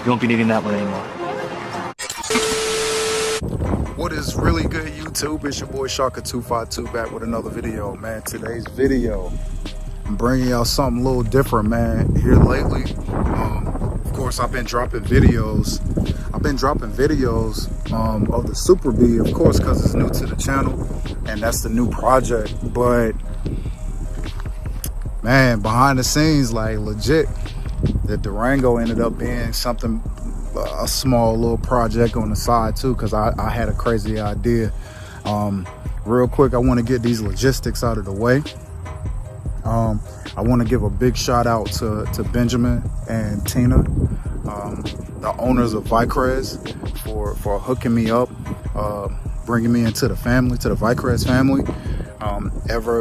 You won't be needing that one anymore. What is really good, YouTube? It's your boy Shaka252 back with another video, man. Today's video, I'm bringing y'all something a little different, man. Here lately, of course, I've been dropping videos. Of the Super B, of course, because it's new to the channel, and that's the new project. But man, behind the scenes, like legit, the Durango ended up being something, a small little project on the side too, because I had a crazy idea. Real quick, I want to get these logistics out of the way. I want to give a big shout out to Benjamin and Tina, the owners of Vicrez, for hooking me up, bringing me into the family, to the Vicrez family.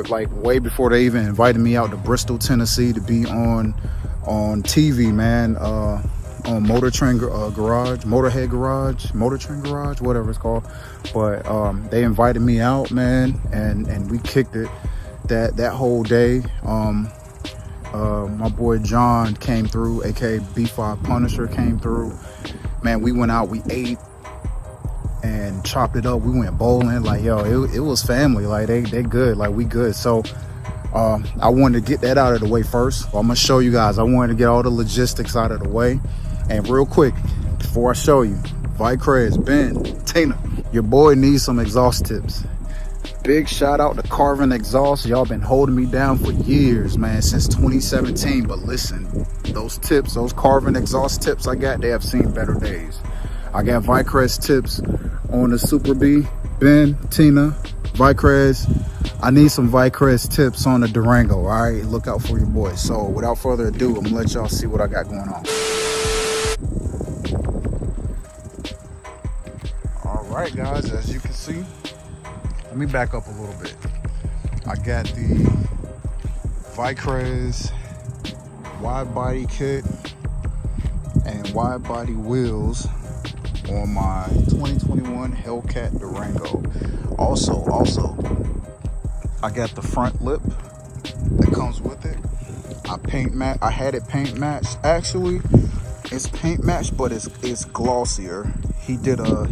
Like way before they even invited me out to Bristol, Tennessee to be on TV, man, on Motor Train Garage, whatever it's called. But they invited me out, man, and we kicked it that whole day. My boy John came through, aka B5 Punisher, came through. Man, we went out, we ate and chopped it up. We went bowling, like, yo, it was family. Like, they good, like, we good. So I wanted to get that out of the way first. I'm gonna show you guys. I wanted to get all the logistics out of the way. And real quick, before I show you, Vicrez, Ben, Tina, your boy needs some exhaust tips. Big shout out to Carvin Exhaust. Y'all been holding me down for years, man, since 2017. But listen, those tips, those Carvin Exhaust tips I got, they have seen better days. I got Vicrez tips on the Super B. Ben, Tina, Vicrez. I need some Vicrez tips on the Durango. All right, look out for your boy. So without further ado, I'm gonna let y'all see what I got going on. All right, guys, as you can see, let me back up a little bit. I got the Vicrez wide body kit and wide body wheels on my 2021 Hellcat Durango. Also, I got the front lip that comes with it. I had it paint matched. Actually, it's paint matched, but it's glossier. He did a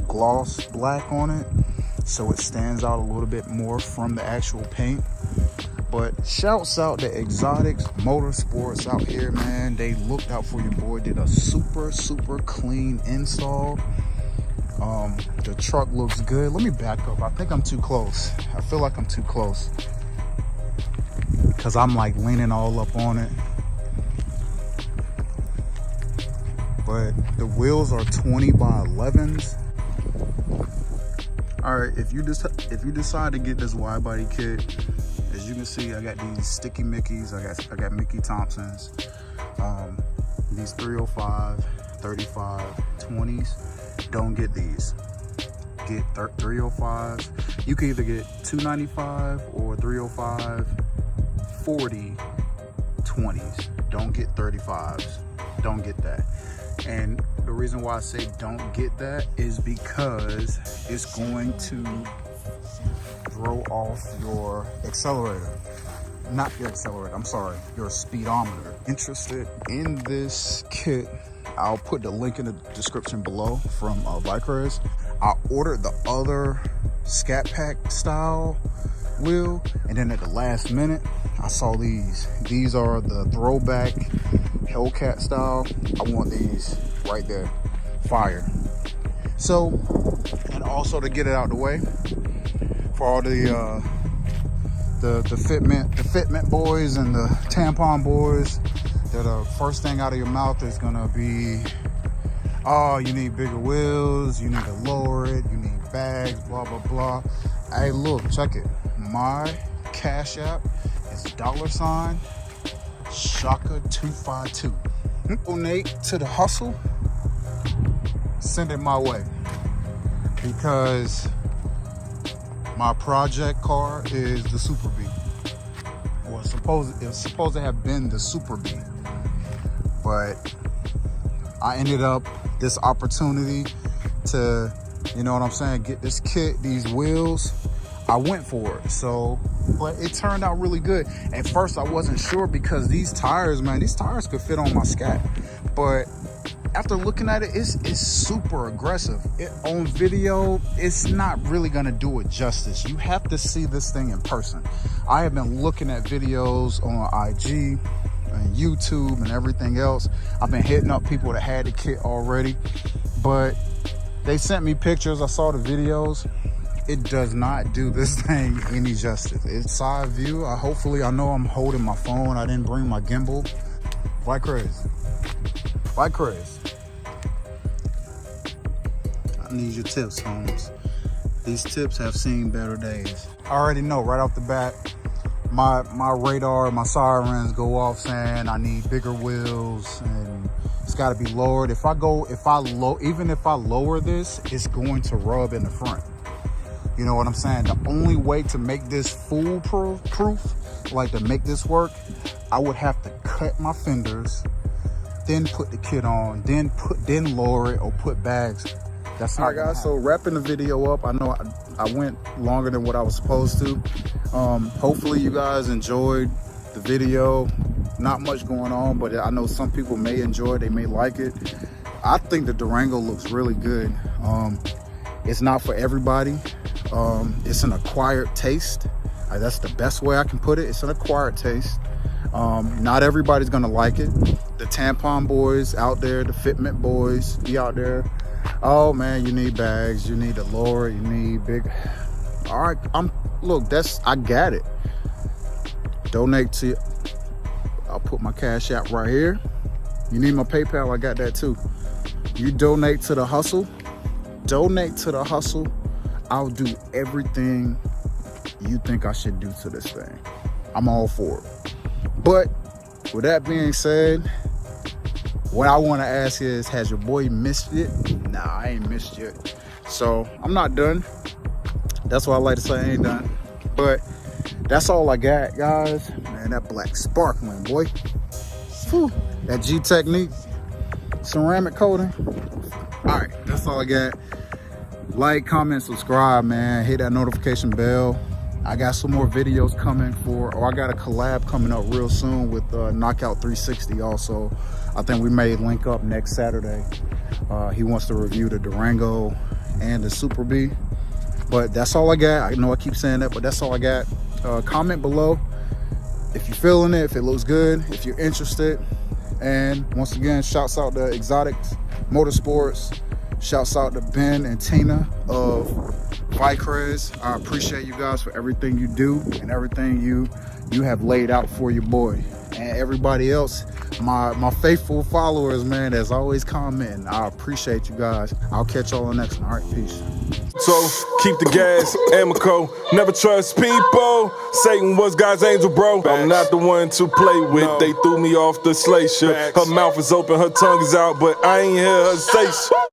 gloss black on it, so it stands out a little bit more from the actual paint. But shouts out to Exotics Motorsports out here, man. They looked out for your boy, did a super clean install. The truck looks good. Let me back up. I think I'm too close. I feel like I'm too close because I'm like leaning all up on it. But the wheels are 20 by 11s. All right, if you decide to get this wide body kit, as you can see, I got these sticky Mickeys. I got Mickey Thompsons. These 305, 35, 20s. Don't get these. Get 305s. You can either get 295 or 305, 40, 20s. Don't get 35s. Don't get that. And the reason why I say don't get that is because it's going to throw off your accelerator. Not your accelerator, I'm sorry, your speedometer. Interested in this kit, I'll put the link in the description below from Vicrez. I ordered the other Scat Pack style wheel, and then at the last minute, I saw these. These are the throwback Hellcat style. I want these right there, fire. So, and also to get it out the way, for all the Fitment boys and the tampon boys, that first thing out of your mouth is gonna be, oh, you need bigger wheels, you need to lower it, you need bags, blah blah blah. Hey, look, check it. My Cash App is $Shaka252. Donate to the hustle. Send it my way, because my project car is the Super B. Well, it's supposed to have been the Super B, but I ended up this opportunity to, you know what I'm saying, get this kit, these wheels. I went for it. So, but it turned out really good. At first I wasn't sure, because these tires, man, these tires could fit on my Scat, but after looking at it, it's super aggressive. On video, it's not really gonna do it justice. You have to see this thing in person. I have been looking at videos on IG and YouTube and everything else. I've been hitting up people that had the kit already, but they sent me pictures. I saw the videos. It does not do this thing any justice. It's side view. Hopefully, I know I'm holding my phone. I didn't bring my gimbal. Vicrez. I need your tips, Holmes. These tips have seen better days. I already know right off the bat, my radar, my sirens go off saying I need bigger wheels and it's got to be lowered. Even if I lower this, it's going to rub in the front. You know what I'm saying? The only way to make this foolproof, like to make this work, I would have to cut my fenders, then put the kit on, then lower it or put bags. That's all right, guys. So wrapping the video up, I know I went longer than what I was supposed to. Hopefully you guys enjoyed the video. Not much going on, but I know some people may enjoy it. They may like it. I think the Durango looks really good. It's not for everybody. It's an acquired taste. That's the best way I can put it. It's an acquired taste. Not everybody's gonna like it. The tampon boys out there, the fitment boys be out there. Oh man, you need bags, you need to lower it, you need big. All right, look, I got it. Donate to, I'll put my Cash App right here. You need my PayPal, I got that too. You donate to the hustle. I'll do everything you think I should do to this thing. I'm all for it. But with that being said, what I want to ask is, has your boy missed it? Nah, I ain't missed yet. So I'm not done. That's what I like to say, I ain't done. But that's all I got, guys. Man, that black sparkling, boy. Whew. That G Technique ceramic coating. All right, that's all I got. Like, comment, subscribe, man. Hit that notification bell. I got some more videos coming I got a collab coming up real soon with Knockout 360 also. I think we may link up next Saturday. He wants to review the Durango and the Super B. But that's all I got. I know I keep saying that, but that's all I got. Comment below if you're feeling it, if it looks good, if you're interested. And once again, shouts out to Exotics Motorsports. Shouts out to Ben and Tina of Vicrez. I appreciate you guys for everything you do and everything you have laid out for your boy. And everybody else, my faithful followers, man, that's always commenting. I appreciate you guys. I'll catch y'all on the next one. All right, peace. So keep the gas, Amico. Never trust people. Satan was God's angel, bro. I'm not the one to play with. They threw me off the sleigh ship. Her mouth is open, her tongue is out, but I ain't hear her say shit.